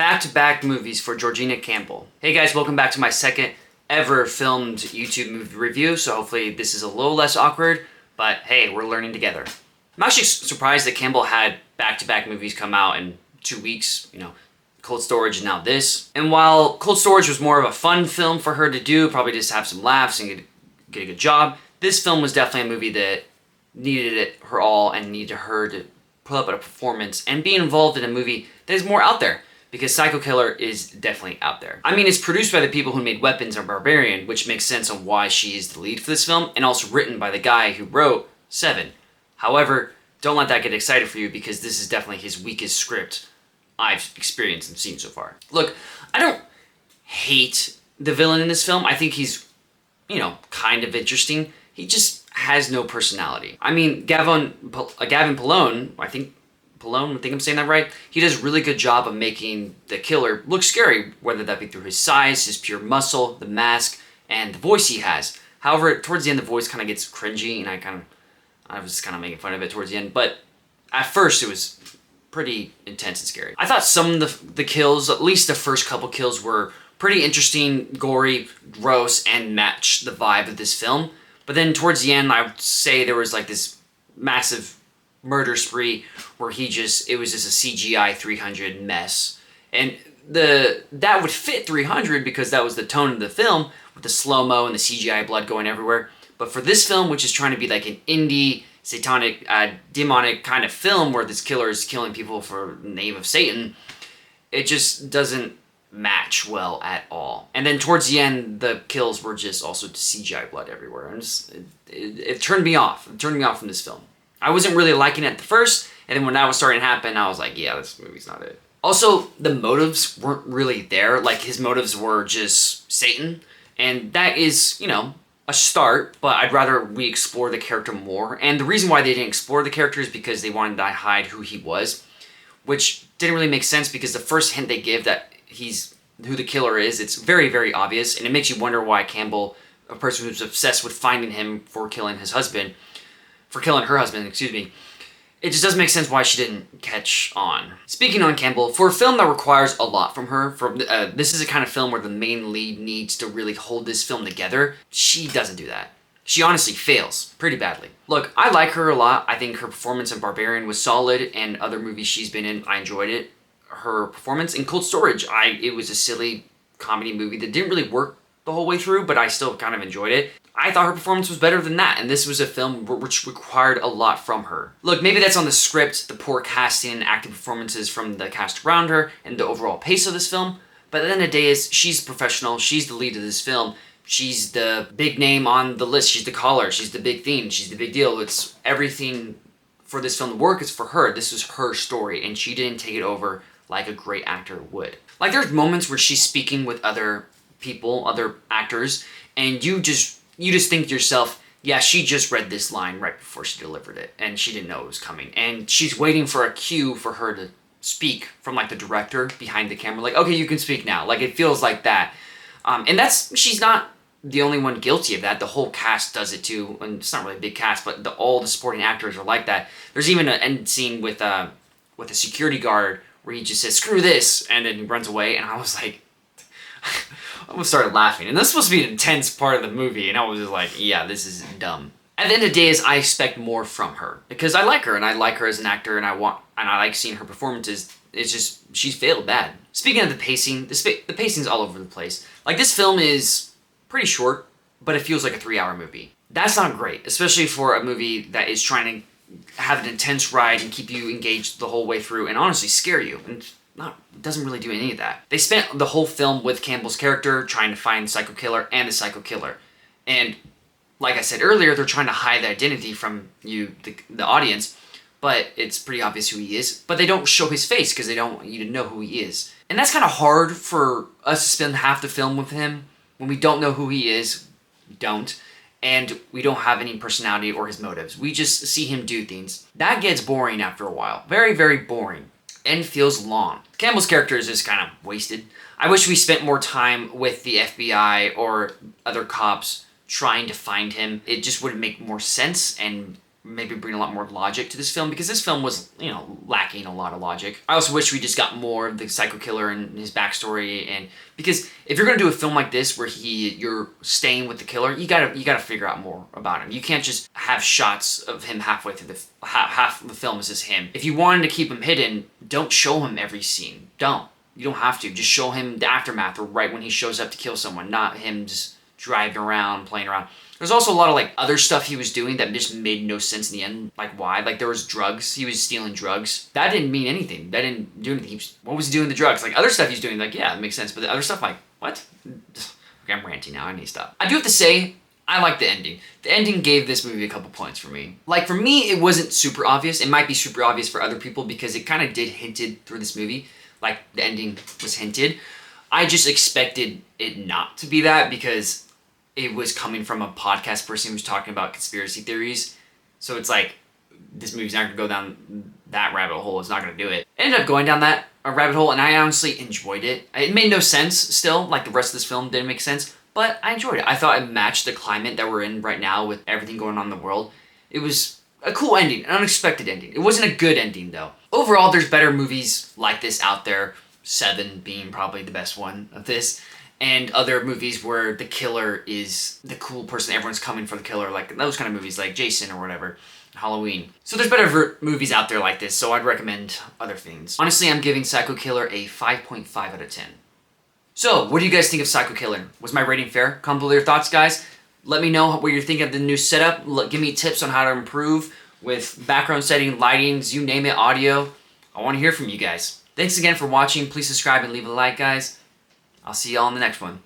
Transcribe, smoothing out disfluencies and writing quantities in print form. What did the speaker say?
back-to-back movies for Georgina Campbell. Hey guys, welcome back to my second ever filmed YouTube movie review, so hopefully this is a little less awkward, but hey, we're learning together. I'm actually surprised that Campbell had back-to-back movies come out in 2 weeks, Cold Storage and now this. And while Cold Storage was more of a fun film for her to do, probably just have some laughs and get a good job, this film was definitely a movie that needed it her all and needed her to put up a performance and be involved in a movie that is more out there, because Psycho Killer is definitely out there. I mean, it's produced by the people who made Weapons and Barbarian, which makes sense on why she is the lead for this film, and also written by the guy who wrote Seven. However, don't let that get excited for you, because this is definitely his weakest script I've experienced and seen so far. Look, I don't hate the villain in this film. I think he's, kind of interesting. He just has no personality. I mean, Gavin Polone, I think I'm saying that right, he does a really good job of making the killer look scary, whether that be through his size, his pure muscle, the mask, and the voice he has. However, towards the end, the voice kind of gets cringy, and I was kind of making fun of it towards the end, but at first it was pretty intense and scary. I thought some of the kills, at least the first couple kills, were pretty interesting, gory, gross, and matched the vibe of this film. But then towards the end, I would say there was like this massive murder spree where it was just a CGI 300 mess. And that would fit 300 because that was the tone of the film, with the slow-mo and the CGI blood going everywhere. But for this film, which is trying to be like an indie, satanic, demonic kind of film where this killer is killing people for the name of Satan, it just doesn't match well at all. And then towards the end, the kills were just also CGI blood everywhere. And it turned me off. It turned me off from this film. I wasn't really liking it at the first, and then when that was starting to happen, I was like, yeah, this movie's not it. Also, the motives weren't really there. Like, his motives were just Satan, and that is, a start, but I'd rather we explore the character more. And the reason why they didn't explore the character is because they wanted to hide who he was, which didn't really make sense, because the first hint they give that he's who the killer is, it's very, very obvious, and it makes you wonder why Campbell, a person who's obsessed with finding him for killing her husband, it just doesn't make sense why she didn't catch on. Speaking on Campbell, for a film that requires a lot from her, this is a kind of film where the main lead needs to really hold this film together, she doesn't do that. She honestly fails pretty badly. Look, I like her a lot. I think her performance in Barbarian was solid, and other movies she's been in, I enjoyed it. Her performance in Cold Storage, it was a silly comedy movie that didn't really work the whole way through, but I still kind of enjoyed it. I thought her performance was better than that, and this was a film which required a lot from her. Look, maybe that's on the script, the poor casting and acting performances from the cast around her, and the overall pace of this film, but at the end of the day, she's professional, she's the lead of this film, she's the big name on the list, she's the caller, she's the big theme, she's the big deal. It's everything for this film to work is for her. This was her story, and she didn't take it over like a great actor would. Like, there's moments where she's speaking with other people, other actors, and you just think to yourself, yeah, she just read this line right before she delivered it, and she didn't know it was coming. And she's waiting for a cue for her to speak from, like, the director behind the camera. Like, okay, you can speak now. Like, it feels like that. And she's not the only one guilty of that. The whole cast does it too, and it's not really a big cast, but all the supporting actors are like that. There's even an end scene with a security guard where he just says, screw this, and then he runs away, and I was like, I almost started laughing. And this is supposed to be an intense part of the movie, and I was just like, yeah, this is dumb. At the end of the day, I expect more from her, because I like her, and I like her as an actor, and I like seeing her performances. It's just, she's failed bad. Speaking of the pacing, the pacing's all over the place. Like, this film is pretty short, but it feels like a 3-hour movie. That's not great, especially for a movie that is trying to have an intense ride and keep you engaged the whole way through, and honestly scare you. And doesn't really do any of that. They spent the whole film with Campbell's character trying to find Psycho Killer and the Psycho Killer. And like I said earlier, they're trying to hide the identity from you, the audience, but it's pretty obvious who he is. But they don't show his face because they don't want you to know who he is. And that's kind of hard for us to spend half the film with him when we don't know who he is. We don't. And we don't have any personality or his motives. We just see him do things. That gets boring after a while. Very, very boring. And feels long. Campbell's character is just kind of wasted. I wish we spent more time with the FBI or other cops trying to find him. It just would make more sense and maybe bring a lot more logic to this film, because this film was, lacking a lot of logic. I also wish we just got more of the psycho killer and his backstory, and because if you're gonna do a film like this where you're staying with the killer, you gotta figure out more about him. You can't just have shots of him halfway through half the film is just him. If you wanted to keep him hidden, don't show him every scene. You don't have to. Just show him the aftermath, or right when he shows up to kill someone, not him just driving around, playing around. There's also a lot of other stuff he was doing that just made no sense in the end. Why? There was drugs. He was stealing drugs. That didn't mean anything. That didn't do anything. What was he doing with the drugs? Other stuff he's doing, yeah, it makes sense. But the other stuff, what? Okay, I'm ranting now. I need to stop. I do have to say, I like the ending. The ending gave this movie a couple points for me. For me, it wasn't super obvious. It might be super obvious for other people because it kind of did hinted through this movie. The ending was hinted. I just expected it not to be that because it was coming from a podcast person who was talking about conspiracy theories. So it's this movie's not going to go down that rabbit hole. It's not going to do it. It ended up going down that rabbit hole, and I honestly enjoyed it. It made no sense still. The rest of this film didn't make sense, but I enjoyed it. I thought it matched the climate that we're in right now with everything going on in the world. It was a cool ending, an unexpected ending. It wasn't a good ending, though. Overall, there's better movies like this out there, Seven being probably the best one of this, and other movies where the killer is the cool person, everyone's coming for the killer, those kind of movies like Jason or whatever, Halloween. So there's better movies out there like this, so I'd recommend other things. Honestly, I'm giving Psycho Killer a 5.5 out of 10. So, what do you guys think of Psycho Killer? Was my rating fair? Comment below your thoughts, guys. Let me know what you're thinking of the new setup. Give me tips on how to improve with background setting, lightings, you name it, audio. I want to hear from you guys. Thanks again for watching. Please subscribe and leave a like, guys. I'll see y'all in the next one.